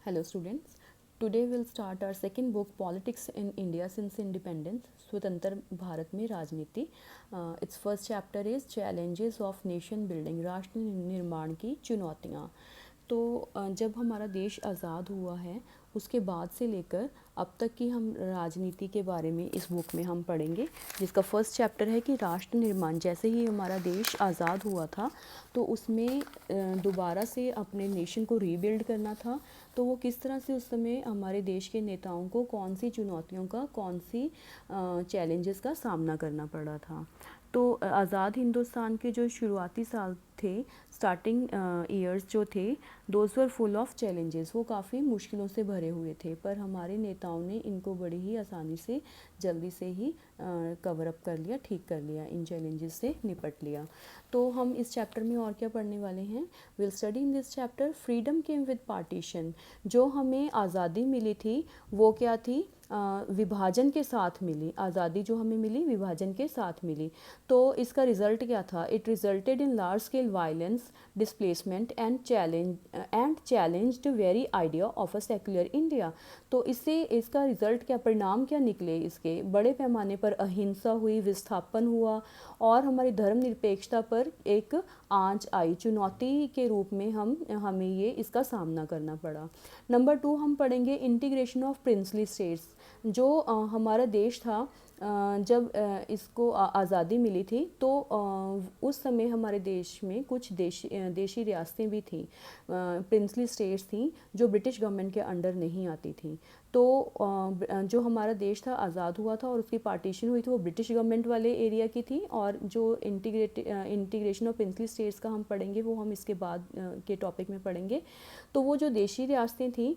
Hello students. Today we'll start our second book Politics in India since Independence स्वतंत्र भारत में राजनीति. Its first chapter is Challenges of Nation Building राष्ट्र निर्माण की चुनौतियाँ. तो जब हमारा देश आज़ाद हुआ है उसके बाद से लेकर अब तक की हम राजनीति के बारे में इस बुक में हम पढ़ेंगे, जिसका फर्स्ट चैप्टर है कि राष्ट्र निर्माण. जैसे ही हमारा देश आज़ाद हुआ था तो उसमें दोबारा से अपने नेशन को रीबिल्ड करना था. तो वो किस तरह से उस समय हमारे देश के नेताओं को कौन सी चुनौतियों का, कौन सी चैलेंजेस का सामना करना पड़ा था. तो आज़ाद हिंदुस्तान के जो शुरुआती साल थे, स्टार्टिंग ईयर्स जो थे, those were full of challenges. वो काफ़ी मुश्किलों से भरे हुए थे, पर हमारे नेताओं ने इनको बड़ी ही आसानी से जल्दी से ही कवर अप कर लिया, ठीक कर लिया, इन चैलेंजेस से निपट लिया. तो हम इस चैप्टर में और क्या पढ़ने वाले हैं? Will study in this chapter freedom came with partition. जो हमें आज़ादी मिली थी वो क्या थी? विभाजन के साथ मिली. आज़ादी जो हमें मिली विभाजन के साथ मिली. तो इसका रिज़ल्ट क्या था? It resulted in large scale violence, displacement and challenged very idea of a secular India. तो इससे इसका रिज़ल्ट क्या, परिणाम क्या निकले? इसके बड़े पैमाने पर अहिंसा हुई, विस्थापन हुआ और हमारी धर्मनिरपेक्षता पर एक आंच आई. चुनौती के रूप में हमें ये इसका सामना करना पड़ा. नंबर 2 हम पढ़ेंगे इंटीग्रेशन ऑफ प्रिंसली स्टेट्स. जो हमारा देश था, जब इसको आज़ादी मिली थी तो उस समय हमारे देश में कुछ देशी रियासतें भी थीं, प्रिंसली स्टेट्स थीं जो ब्रिटिश गवर्नमेंट के अंडर नहीं आती थीं. तो जो हमारा देश था आज़ाद हुआ था और उसकी पार्टीशन हुई थी वो ब्रिटिश गवर्नमेंट वाले एरिया की थी. और जो इंटीग्रेशन ऑफ प्रिंसली स्टेट्स का हम पढ़ेंगे वो हम इसके बाद के टॉपिक में पढ़ेंगे. तो वो जो देशी रियासतें थीं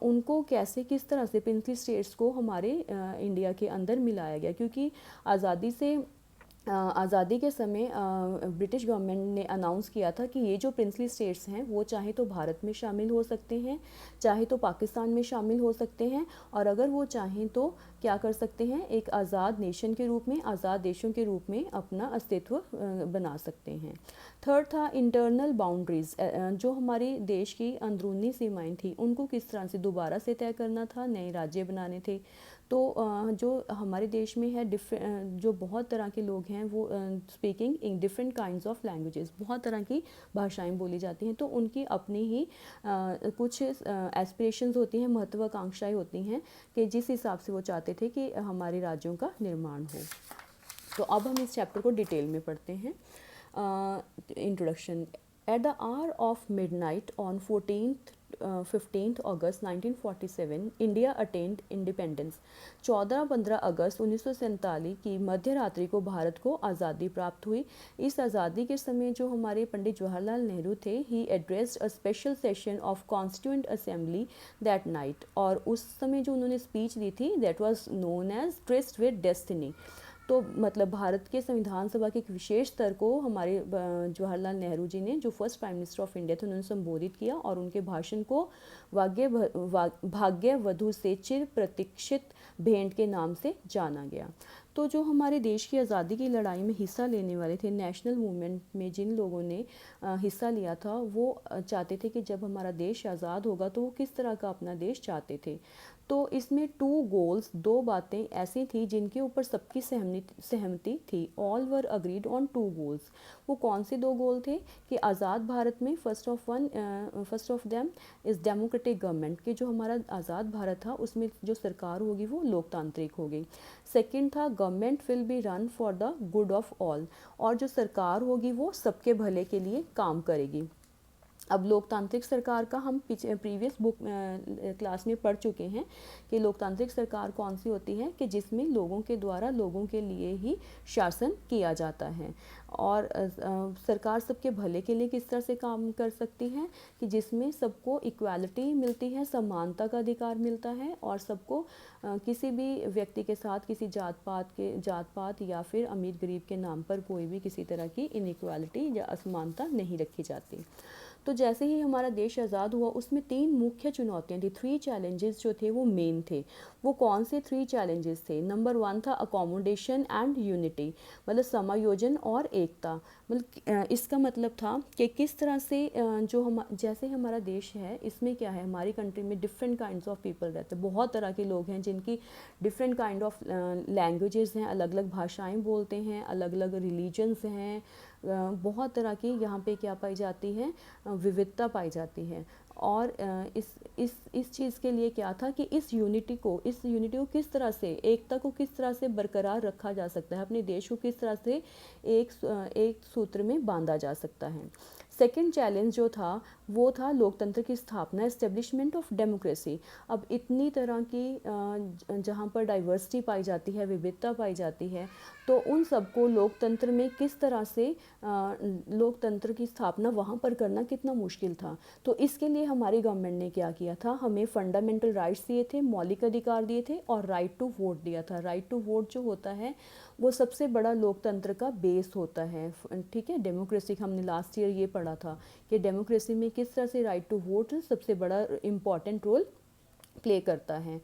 उनको कैसे, किस तरह से प्रिंसली स्टेट्स को हमारे इंडिया के अंदर मिलाया गया, क्योंकि आज़ादी के समय ब्रिटिश गवर्नमेंट ने अनाउंस किया था कि ये जो प्रिंसली स्टेट्स हैं वो चाहे तो भारत में शामिल हो सकते हैं, चाहे तो पाकिस्तान में शामिल हो सकते हैं, और अगर वो चाहें तो क्या कर सकते हैं, एक आज़ाद नेशन के रूप में, आज़ाद देशों के रूप में अपना अस्तित्व बना सकते हैं. थर्ड था इंटरनल बाउंड्रीज़. जो हमारे देश की अंदरूनी सीमाएं थी उनको किस तरह से दोबारा से तय करना था, नए राज्य बनाने थे. तो जो हमारे देश में है जो बहुत तरह के लोग हैं वो speaking in different kinds of languages, बहुत तरह की भाषाएं बोली जाती हैं. तो उनकी अपनी ही कुछ एस्पिरेशंस होती हैं, महत्वाकांक्षाएं होती हैं कि जिस हिसाब से वो चाहते थे कि हमारे राज्यों का निर्माण हो. तो अब हम इस चैप्टर को डिटेल में पढ़ते हैं. Introduction. At the hour of midnight on 15th August 1947, India attained independence. 14-15 अगस्त 1947 की मध्य रात्रि को भारत को आज़ादी प्राप्त हुई. इस आज़ादी के समय जो हमारे पंडित जवाहरलाल नेहरू थे, he addressed a special session of constituent assembly that night. और उस समय जो उन्होंने स्पीच दी थी that was known as tryst with destiny. तो मतलब भारत के संविधान सभा के एक विशेष स्तर को हमारे जवाहरलाल नेहरू जी ने, जो first prime minister of India थे, उन्होंने संबोधित किया और उनके भाषण को भाग्य वधु से चिर प्रतीक्षित भेंट के नाम से जाना गया. तो जो हमारे देश की आज़ादी की लड़ाई में हिस्सा लेने वाले थे, नेशनल मूवमेंट में जिन लोगों ने हिस्सा लिया था, वो चाहते थे कि जब हमारा देश आज़ाद होगा तो वो किस तरह का अपना देश चाहते थे. तो इसमें 2 गोल्स, 2 बातें ऐसी थी जिनके ऊपर सबकी सहमति थी. All were agreed on 2 goals. वो कौन से 2 गोल थे? कि आज़ाद भारत में first of them is democratic government, कि जो हमारा आज़ाद भारत था उसमें जो सरकार होगी वो लोकतांत्रिक होगी. सेकंड था government will be run for the good of all, और जो सरकार होगी वो सबके भले के लिए काम करेगी. अब लोकतांत्रिक सरकार का हम प्रीवियस बुक क्लास में पढ़ चुके हैं कि लोकतांत्रिक सरकार कौन सी होती है, कि जिसमें लोगों के द्वारा लोगों के लिए ही शासन किया जाता है. और सरकार सबके भले के लिए किस तरह से काम कर सकती है, कि जिसमें सबको इक्वालिटी मिलती है, समानता का अधिकार मिलता है, और सबको किसी भी व्यक्ति के साथ किसी जात पात या फिर अमीर गरीब के नाम पर कोई भी किसी तरह की इनइक्वालिटी या असमानता नहीं रखी जाती. तो जैसे ही हमारा देश आज़ाद हुआ उसमें 3 मुख्य चुनौतियाँ थी, 3 चैलेंजेस जो थे वो मेन थे। वो कौन से 3 चैलेंजेस थे? नंबर 1 था अकोमोडेशन एंड यूनिटी, मतलब समायोजन और एकता। मतलब इसका मतलब था कि किस तरह से जो हम जैसे हमारा देश है इसमें क्या है, हमारी कंट्री में डिफरेंट काइंड्स ऑफ पीपल रहते हैं, बहुत तरह के लोग हैं जिनकी डिफरेंट काइंड ऑफ लैंग्वेजेस हैं, अलग अलग भाषाएं बोलते हैं, अलग अलग रिलीजन्स हैं, बहुत तरह की यहाँ पे क्या पाई जाती है, विविधता पाई जाती है। और इस चीज़ के लिए क्या था कि इस यूनिटी को किस तरह से, एकता को किस तरह से बरकरार रखा जा सकता है, अपने देश को किस तरह से एक सूत्र में बांधा जा सकता है। सेकेंड चैलेंज जो था वो था लोकतंत्र की स्थापना, एस्टेब्लिशमेंट ऑफ डेमोक्रेसी। अब इतनी तरह की जहाँ पर डाइवर्सिटी पाई जाती है, विविधता पाई जाती है, तो उन सबको लोकतंत्र में किस तरह से लोकतंत्र की स्थापना वहाँ पर करना कितना मुश्किल था। तो इसके लिए हमारी गवर्नमेंट ने क्या किया था, हमें फंडामेंटल राइट्स दिए थे, मौलिक अधिकार दिए थे और राइट टू वोट दिया था। राइट टू वोट जो होता है वो सबसे बड़ा लोकतंत्र का बेस होता है, ठीक है। डेमोक्रेसी हमने लास्ट ईयर ये पढ़ा था कि डेमोक्रेसी में किस तरह से राइट टू वोट सबसे बड़ा इम्पॉर्टेंट रोल प्ले करता है।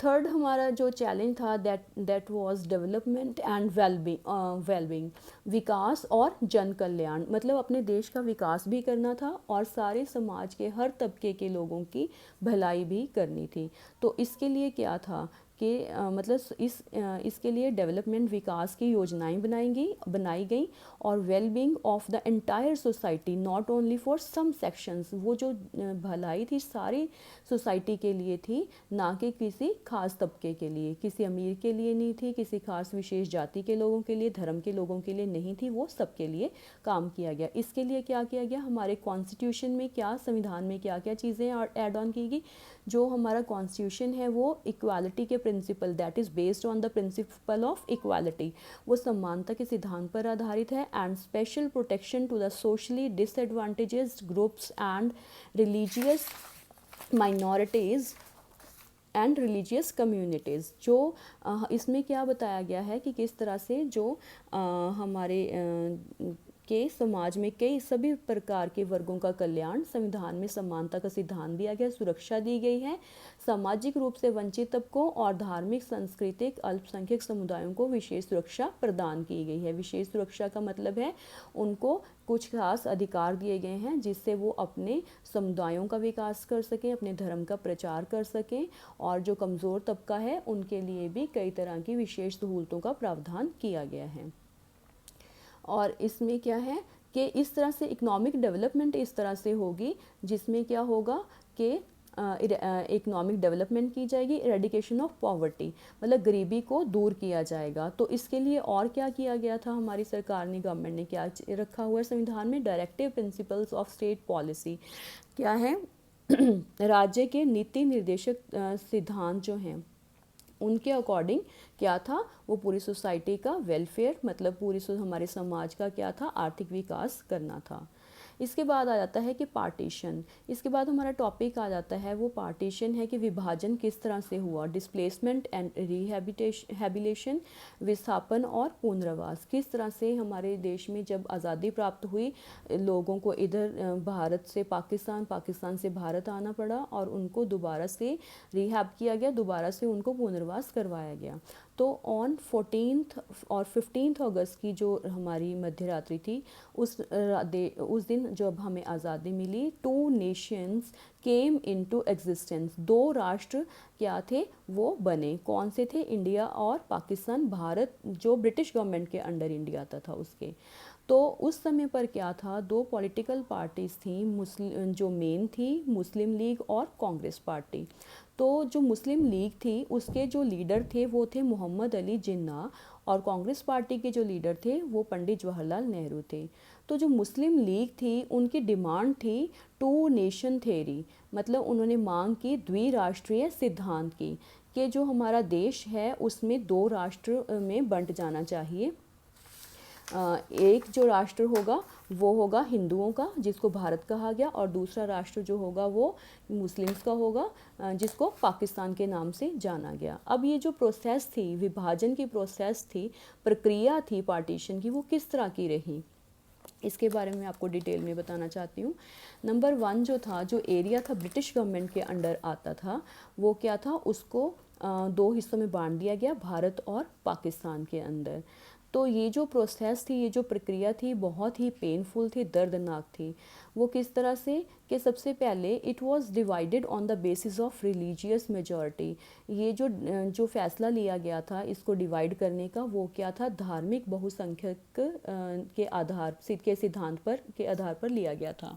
थर्ड हमारा जो चैलेंज था that was development and wellbeing, विकास और जन कल्याण, मतलब अपने देश का विकास भी करना था और सारे समाज के हर तबके के लोगों की भलाई भी करनी थी। तो इसके लिए क्या था कि मतलब इसके लिए डेवलपमेंट, विकास की योजनाएं बनाई गई और wellbeing of the entire society, not only for some sections. वो जो भलाई थी सारी सोसाइटी के लिए थी, ना कि किसी खास तबके के लिए, किसी अमीर के लिए नहीं थी, किसी खास विशेष जाति के लोगों के लिए, धर्म के लोगों के लिए नहीं थी, वो सबके लिए काम किया गया। इसके लिए क्या किया गया, हमारे कॉन्स्टिट्यूशन में क्या, संविधान में क्या क्या चीज़ें ऐड ऑन की गई। जो हमारा कॉन्स्टिट्यूशन है वो इक्वालिटी के principle, that is based on the principle of equality, वो समानता के सिद्धांत पर आधारित है। And special protection to the socially disadvantaged groups and religious minorities and religious communities. जो इसमें क्या बताया गया है कि किस तरह से जो हमारे के समाज में कई सभी प्रकार के वर्गों का कल्याण, संविधान में समानता का सिद्धांत दिया गया, सुरक्षा दी गई है, सामाजिक रूप से वंचित तबकों और धार्मिक, सांस्कृतिक, अल्पसंख्यक समुदायों को विशेष सुरक्षा प्रदान की गई है। विशेष सुरक्षा का मतलब है उनको कुछ खास अधिकार दिए गए हैं जिससे वो अपने समुदायों का विकास कर सकें, अपने धर्म का प्रचार कर सकें, और जो कमज़ोर तबका है उनके लिए भी कई तरह की विशेष सहूलतों का प्रावधान किया गया है। और इसमें क्या है कि इस तरह से इकोनॉमिक डेवलपमेंट इस तरह से होगी जिसमें क्या होगा कि इकोनॉमिक डेवलपमेंट की जाएगी, इरेडिकेशन ऑफ पॉवर्टी, मतलब गरीबी को दूर किया जाएगा। तो इसके लिए और क्या किया गया था, हमारी सरकार ने, गवर्नमेंट ने क्या रखा हुआ है संविधान में, directive principles of state policy क्या है राज्य के नीति निर्देशक सिद्धांत जो हैं उनके अकॉर्डिंग क्या था, वो पूरी सोसाइटी का वेलफेयर, मतलब पूरी हमारे समाज का क्या था, आर्थिक विकास करना था। इसके बाद आ जाता है कि पार्टीशन, इसके बाद हमारा टॉपिक आ जाता है वो पार्टीशन है कि विभाजन किस तरह से हुआ, डिस्प्लेसमेंट एंड रिहैबिलिटेशन, विस्थापन और पुनर्वास, किस तरह से हमारे देश में जब आज़ादी प्राप्त हुई लोगों को इधर भारत से पाकिस्तान, पाकिस्तान से भारत आना पड़ा और उनको दोबारा से रिहैब किया गया, दोबारा से उनको पुनर्वास करवाया गया। तो ऑन 14 और 15 अगस्त की जो हमारी मध्य रात्रि थी उस दिन जब हमें आज़ादी मिली, 2 नेशंस केम इनटू एग्जिस्टेंस, 2 राष्ट्र क्या थे वो बने। कौन से थे, इंडिया और पाकिस्तान, भारत जो ब्रिटिश गवर्नमेंट के अंडर इंडिया आता था उसके। तो उस समय पर क्या था, 2 पॉलिटिकल पार्टीज़ थी, मुस्लिम जो मेन थी, मुस्लिम लीग और कांग्रेस पार्टी। तो जो मुस्लिम लीग थी उसके जो लीडर थे वो थे मोहम्मद अली जिन्ना और कांग्रेस पार्टी के जो लीडर थे वो पंडित जवाहरलाल नेहरू थे। तो जो मुस्लिम लीग थी उनकी डिमांड थी 2 नेशन थेरी, मतलब उन्होंने मांग की द्विराष्ट्रीय सिद्धांत की कि जो हमारा देश है उसमें 2 राष्ट्र में बंट जाना चाहिए। एक जो राष्ट्र होगा वो होगा हिंदुओं का जिसको भारत कहा गया, और दूसरा राष्ट्र जो होगा वो मुस्लिम्स का होगा जिसको पाकिस्तान के नाम से जाना गया। अब ये जो प्रोसेस थी, विभाजन की प्रोसेस थी, प्रक्रिया थी पार्टीशन की, वो किस तरह की रही। इसके बारे में आपको डिटेल में बताना चाहती हूँ। नंबर 1 जो था, जो एरिया था ब्रिटिश गवर्नमेंट के अंडर आता था, वो क्या था, उसको दो हिस्सों में बांट दिया गया, भारत और पाकिस्तान के अंदर। तो ये जो प्रोसेस थी, ये जो प्रक्रिया थी, बहुत ही पेनफुल थी, दर्दनाक थी। वो किस तरह से कि सबसे पहले it was divided on the basis of religious majority. ये जो फैसला लिया गया था इसको डिवाइड करने का, वो क्या था, धार्मिक बहुसंख्यक के आधार के सिद्धांत पर के आधार पर लिया गया था।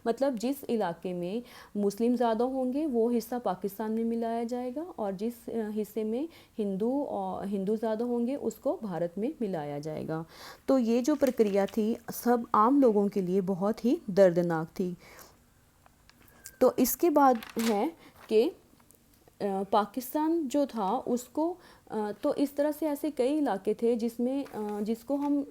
मतलब जिस इलाके में मुस्लिम ज़्यादा होंगे वो हिस्सा पाकिस्तान में मिलाया जाएगा, और जिस हिस्से में हिंदू ज़्यादा होंगे उसको भारत में मिलाया जाएगा। तो ये जो प्रक्रिया थी सब आम लोगों के लिए बहुत ही दर्दनाक थी। तो इसके बाद है कि पाकिस्तान जो था उसको तो इस तरह से ऐसे कई इलाके थे जिसको हम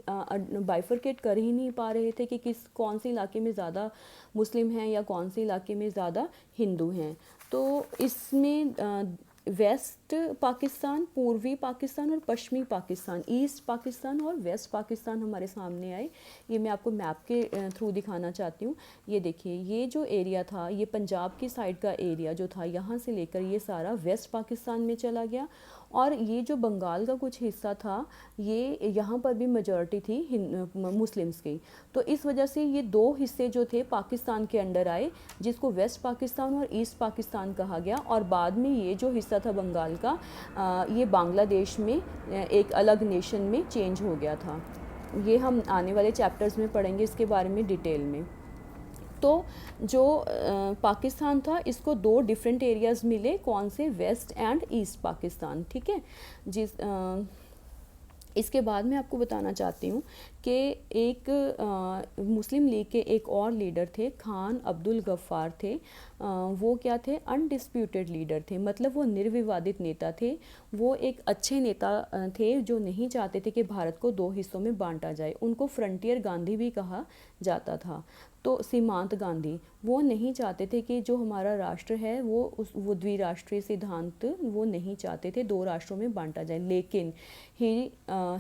बाइफरकेट कर ही नहीं पा रहे थे कि कौन से इलाके में ज़्यादा मुस्लिम हैं या कौन से इलाके में ज़्यादा हिंदू हैं। तो इसमें वेस्ट पाकिस्तान, पूर्वी पाकिस्तान और पश्चिमी पाकिस्तान, ईस्ट पाकिस्तान और वेस्ट पाकिस्तान हमारे सामने आए। ये मैं आपको मैप के थ्रू दिखाना चाहती हूँ। ये देखिए, ये जो एरिया था, ये पंजाब की साइड का एरिया जो था, यहाँ से लेकर ये सारा वेस्ट पाकिस्तान में चला गया। और ये जो बंगाल का कुछ हिस्सा था, ये यहाँ पर भी मेजॉरिटी थी मुस्लिम्स की। तो इस वजह से ये दो हिस्से जो थे पाकिस्तान के अंडर आए, जिसको वेस्ट पाकिस्तान और ईस्ट पाकिस्तान कहा गया। और बाद में ये जो हिस्सा था बंगाल का, ये बांग्लादेश में एक अलग नेशन में चेंज हो गया था। ये हम आने वाले चैप्टर्स में पढ़ेंगे इसके बारे में डिटेल में। तो जो पाकिस्तान था इसको दो डिफरेंट एरियाज़ मिले, कौन से, वेस्ट एंड ईस्ट पाकिस्तान, ठीक है। इसके बाद मैं आपको बताना चाहती हूँ कि एक मुस्लिम लीग के एक और लीडर थे, खान अब्दुल गफ्फार थे। वो क्या थे, अनडिस्प्यूटेड लीडर थे, मतलब वो निर्विवादित नेता थे। वो एक अच्छे नेता थे जो नहीं चाहते थे कि भारत को दो हिस्सों में बांटा जाए। उनको फ्रंटियर गांधी भी कहा जाता था। तो सीमांत गांधी, वो नहीं चाहते थे कि जो हमारा राष्ट्र है वो द्विराष्ट्रीय सिद्धांत वो नहीं चाहते थे दो राष्ट्रों में बांटा जाए। लेकिन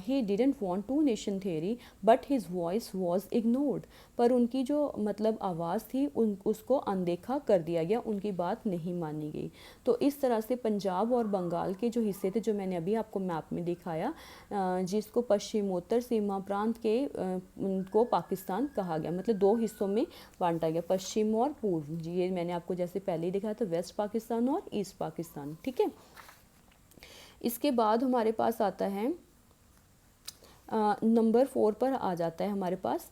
he didn't want two nation theory but his voice was ignored। पर उनकी जो मतलब आवाज़ थी उसको अनदेखा कर दिया गया, उनकी बात नहीं मानी गई। तो इस तरह से पंजाब और बंगाल के जो हिस्से थे, जो मैंने अभी आपको मैप में दिखाया, जिसको पश्चिमोत्तर सीमा प्रांत के उनको पाकिस्तान कहा गया, मतलब दो हिस्सों में बांटा गया, पश्चिम और पूर्व। जी, ये मैंने आपको जैसे पहले ही दिखाया था, वेस्ट पाकिस्तान और ईस्ट पाकिस्तान, ठीक है। इसके बाद हमारे पास आता है नंबर 4 पर आ जाता है हमारे पास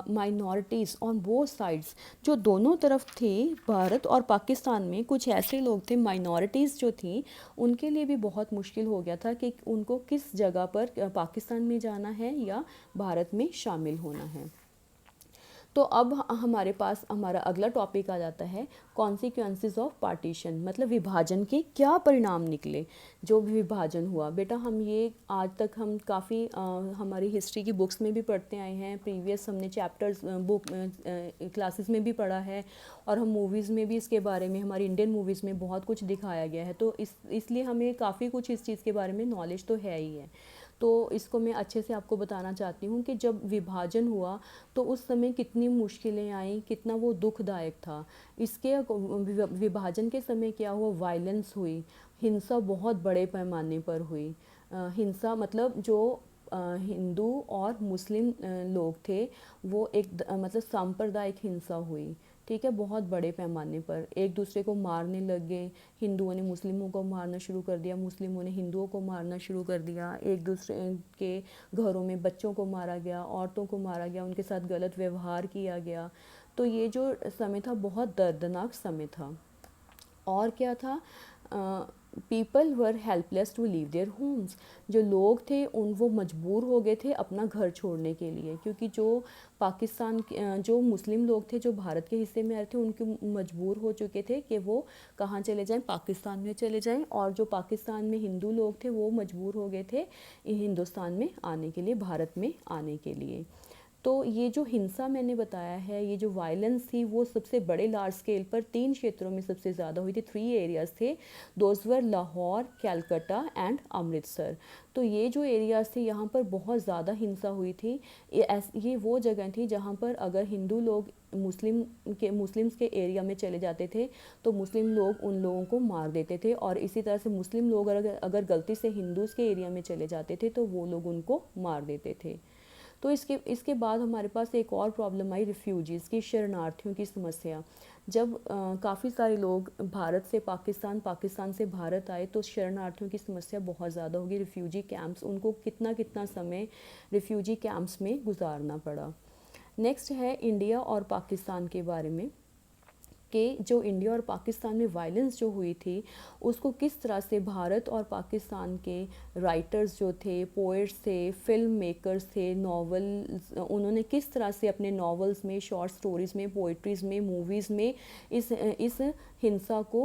माइनॉरिटीज़ ऑन बोथ साइड्स। जो दोनों तरफ थे, भारत और पाकिस्तान में कुछ ऐसे लोग थे, माइनॉरिटीज़ जो थी, उनके लिए भी बहुत मुश्किल हो गया था कि उनको किस जगह पर पाकिस्तान में जाना है या भारत में शामिल होना है। तो अब हमारे पास हमारा अगला टॉपिक आ जाता है कॉन्सिक्वेंसेस ऑफ पार्टीशन, मतलब विभाजन के क्या परिणाम निकले। जो भी विभाजन हुआ, बेटा हम ये आज तक हम काफ़ी हमारी हिस्ट्री की बुक्स में भी पढ़ते आए हैं, प्रीवियस हमने चैप्टर्स बुक क्लासेस में भी पढ़ा है, और हम मूवीज़ में भी इसके बारे में, हमारी इंडियन मूवीज़ में बहुत कुछ दिखाया गया है। तो इसलिए हमें काफ़ी कुछ इस चीज़ के बारे में नॉलेज तो है ही है। तो इसको मैं अच्छे से आपको बताना चाहती हूँ कि जब विभाजन हुआ तो उस समय कितनी मुश्किलें आई, कितना वो दुखदायक था। इसके विभाजन के समय क्या हुआ, वायलेंस हुई, हिंसा बहुत बड़े पैमाने पर हुई। हिंसा मतलब जो हिंदू और मुस्लिम लोग थे वो एक मतलब सांप्रदायिक हिंसा हुई, ठीक है, बहुत बड़े पैमाने पर एक दूसरे को मारने लग गए। हिंदुओं ने मुस्लिमों को मारना शुरू कर दिया, मुस्लिमों ने हिंदुओं को मारना शुरू कर दिया। एक दूसरे के घरों में बच्चों को मारा गया, औरतों को मारा गया, उनके साथ गलत व्यवहार किया गया। तो ये जो समय था बहुत दर्दनाक समय था। और क्या था, people were helpless to leave their homes. जो लोग थे वो मजबूर हो गए थे अपना घर छोड़ने के लिए, क्योंकि जो पाकिस्तान जो मुस्लिम लोग थे जो भारत के हिस्से में आए थे उनके मजबूर हो चुके थे कि वो कहाँ चले जाएं, पाकिस्तान में चले जाएं। और जो पाकिस्तान में हिंदू लोग थे वो मजबूर हो गए थे हिंदुस्तान में आने के लिए, भारत में आने के लिए। तो ये जो हिंसा मैंने बताया है, ये जो वायलेंस थी वो सबसे बड़े लार्ज स्केल पर 3 क्षेत्रों में सबसे ज़्यादा हुई थी। 3 एरियाज़ थे, those were Lahore, Calcutta and Amritsar. तो ये जो एरियाज़ थे यहाँ पर बहुत ज़्यादा हिंसा हुई थी। ये वो जगह थी जहाँ पर अगर हिंदू लोग मुस्लिम्स के एरिया में चले जाते थे तो मुस्लिम लोग उन लोगों को मार देते थे, और इसी तरह से मुस्लिम लोग अगर गलती से हिंदूज़ के एरिया में चले जाते थे तो वो लोग उनको मार देते थे। तो इसके बाद हमारे पास एक और प्रॉब्लम आई, रिफ्यूजीज़ की, शरणार्थियों की समस्या। जब काफ़ी सारे लोग भारत से पाकिस्तान, पाकिस्तान से भारत आए तो शरणार्थियों की समस्या बहुत ज़्यादा होगी। रिफ्यूजी कैंप्स, उनको कितना कितना समय रिफ्यूजी कैंप्स में गुजारना पड़ा। नेक्स्ट है इंडिया और पाकिस्तान के बारे में, कि जो इंडिया और पाकिस्तान में वायलेंस जो हुई थी उसको किस तरह से भारत और पाकिस्तान के राइटर्स जो थे, पोएट्स थे, फिल्म मेकर्स थे, नॉवल, उन्होंने किस तरह से अपने नॉवेल्स में, शॉर्ट स्टोरीज़ में, पोइट्रीज़ में, मूवीज़ में इस हिंसा को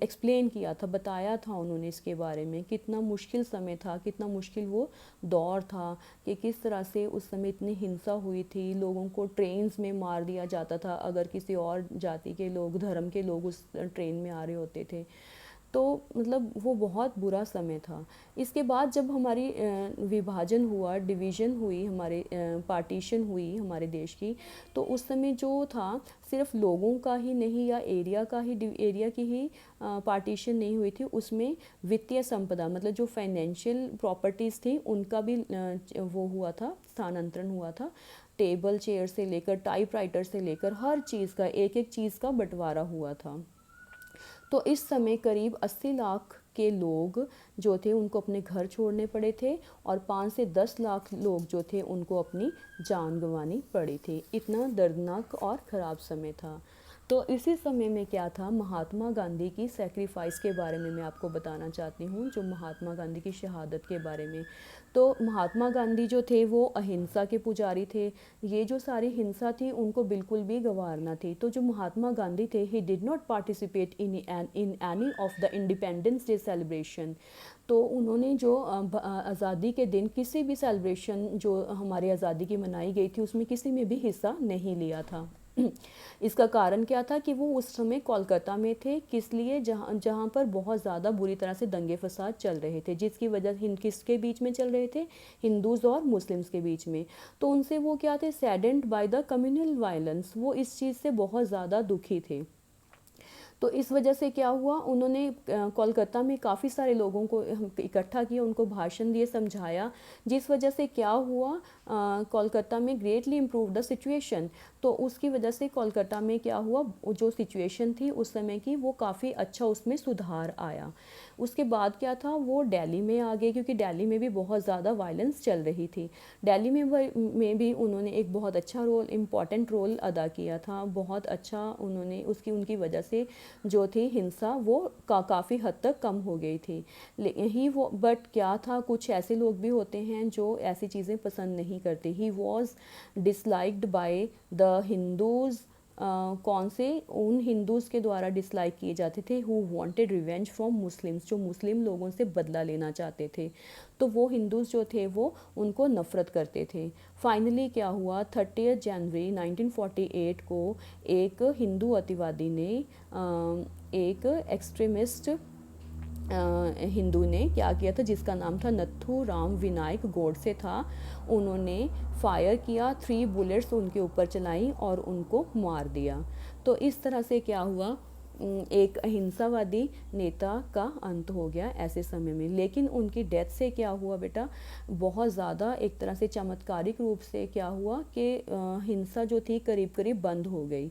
एक्सप्लेन किया था, बताया था उन्होंने इसके बारे में। कितना मुश्किल समय था, कितना मुश्किल वो दौर था, कि किस तरह से उस समय इतनी हिंसा हुई थी। लोगों को ट्रेन्स में मार दिया जाता था अगर किसी और जाति के लोग, धर्म के लोग उस ट्रेन में आ रहे होते थे। तो मतलब वो बहुत बुरा समय था। इसके बाद जब हमारी विभाजन हुआ, डिवीज़न हुई, हमारे पार्टीशन हुई हमारे देश की, तो उस समय जो था सिर्फ लोगों का ही नहीं या एरिया की ही पार्टीशन नहीं हुई थी, उसमें वित्तीय संपदा, मतलब जो फाइनेंशियल प्रॉपर्टीज़ थी उनका भी वो हुआ था, स्थानांतरण हुआ था। टेबल चेयर से लेकर, टाइपराइटर से लेकर हर चीज़ का, एक एक चीज़ का बंटवारा हुआ था। तो इस समय करीब 80 लाख के लोग जो थे उनको अपने घर छोड़ने पड़े थे, और 5 से 10 लाख लोग जो थे उनको अपनी जान गंवानी पड़ी थी। इतना दर्दनाक और ख़राब समय था। तो इसी समय में क्या था, महात्मा गांधी की सेक्रीफाइस के बारे में मैं आपको बताना चाहती हूँ, जो महात्मा गांधी की शहादत के बारे में। तो महात्मा गांधी जो थे वो अहिंसा के पुजारी थे। ये जो सारी हिंसा थी उनको बिल्कुल भी गवारना थी। तो जो महात्मा गांधी थे, he did not participate in any of the independence day celebration. तो उन्होंने जो आज़ादी के दिन किसी भी सेलिब्रेशन जो हमारी आज़ादी की मनाई गई थी उसमें किसी में भी हिस्सा नहीं लिया था। इसका कारण क्या था कि वो उस समय कोलकाता में थे, किस लिए, जहाँ पर बहुत ज़्यादा बुरी तरह से दंगे फसाद चल रहे थे, जिसकी वजह किसके बीच में चल रहे थे, हिंदूज़ और मुस्लिम्स के बीच में। तो उनसे वो क्या थे, saddened by the communal violence, वो इस चीज़ से बहुत ज़्यादा दुखी थे। तो इस वजह से क्या हुआ, उन्होंने कोलकाता में काफ़ी सारे लोगों को इकट्ठा किया, उनको भाषण दिए, समझाया, जिस वजह से क्या हुआ, कोलकाता में ग्रेटली इम्प्रूव द सिचुएशन। तो उसकी वजह से कोलकाता में क्या हुआ, जो सिचुएशन थी उस समय की, वो काफ़ी अच्छा उसमें सुधार आया। उसके बाद क्या था, वो दिल्ली में आ गए, क्योंकि दिल्ली में भी बहुत ज़्यादा वायलेंस चल रही थी। दिल्ली में भी उन्होंने एक बहुत अच्छा रोल, इम्पॉर्टेंट रोल अदा किया था, बहुत अच्छा उन्होंने, उनकी वजह से जो थी हिंसा वो काफ़ी हद तक कम हो गई थी। बट क्या था, कुछ ऐसे लोग भी होते हैं जो ऐसी चीज़ें पसंद नहीं करते। He was disliked by the Hindus. कौन से, उन हिंदूज़ के द्वारा डिसलाइक किए जाते थे who wanted revenge from Muslims, जो मुस्लिम लोगों से बदला लेना चाहते थे। तो वो हिंदूज़ जो थे वो उनको नफ़रत करते थे। फाइनली क्या हुआ, 30 जनवरी 1948 को एक हिंदू अतिवादी ने, एक एक्सट्रीमिस्ट हिंदू ने क्या किया था, जिसका नाम था नथु राम विनायक गोडसे था। उन्होंने फायर किया, 3 बुलेट्स उनके ऊपर चलाई और उनको मार दिया। तो इस तरह से क्या हुआ, एक अहिंसावादी नेता का अंत हो गया ऐसे समय में। लेकिन उनकी डेथ से क्या हुआ बेटा, बहुत ज़्यादा एक तरह से चमत्कारिक रूप से क्या हुआ कि हिंसा जो थी करीब करीब बंद हो गई।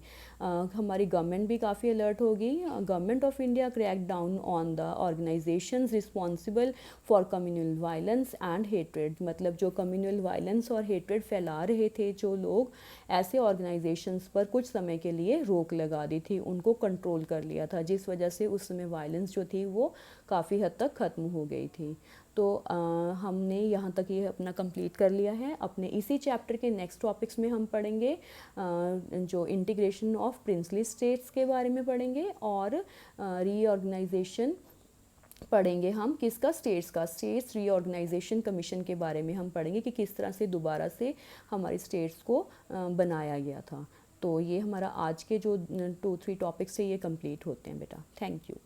हमारी गवर्नमेंट भी काफ़ी अलर्ट हो गई। Government of India crack down on the organisations responsible for communal violence and hatred, मतलब जो कम्युनल वायलेंस और हेट्रेड फैला रहे थे जो लोग, ऐसे ऑर्गेनाइजेशंस पर कुछ समय के लिए रोक लगा दी थी, उनको कंट्रोल कर लिया था, जिस वजह से उस समय वायलेंस जो थी वो काफ़ी हद तक ख़त्म हो गई थी। तो हमने यहाँ तक ये अपना कंप्लीट कर लिया है। अपने इसी चैप्टर के नेक्स्ट टॉपिक्स में हम पढ़ेंगे जो इंटीग्रेशन ऑफ प्रिंसली स्टेट्स के बारे में पढ़ेंगे, और रीऑर्गेनाइजेशन पढ़ेंगे हम किसका, स्टेट्स का, स्टेट्स रीऑर्गेनाइजेशन कमीशन के बारे में हम पढ़ेंगे कि किस तरह से दोबारा से हमारी स्टेट्स को बनाया गया था। तो ये हमारा आज के जो 2-3 टॉपिक्स है ये कंप्लीट होते हैं बेटा। Thank you.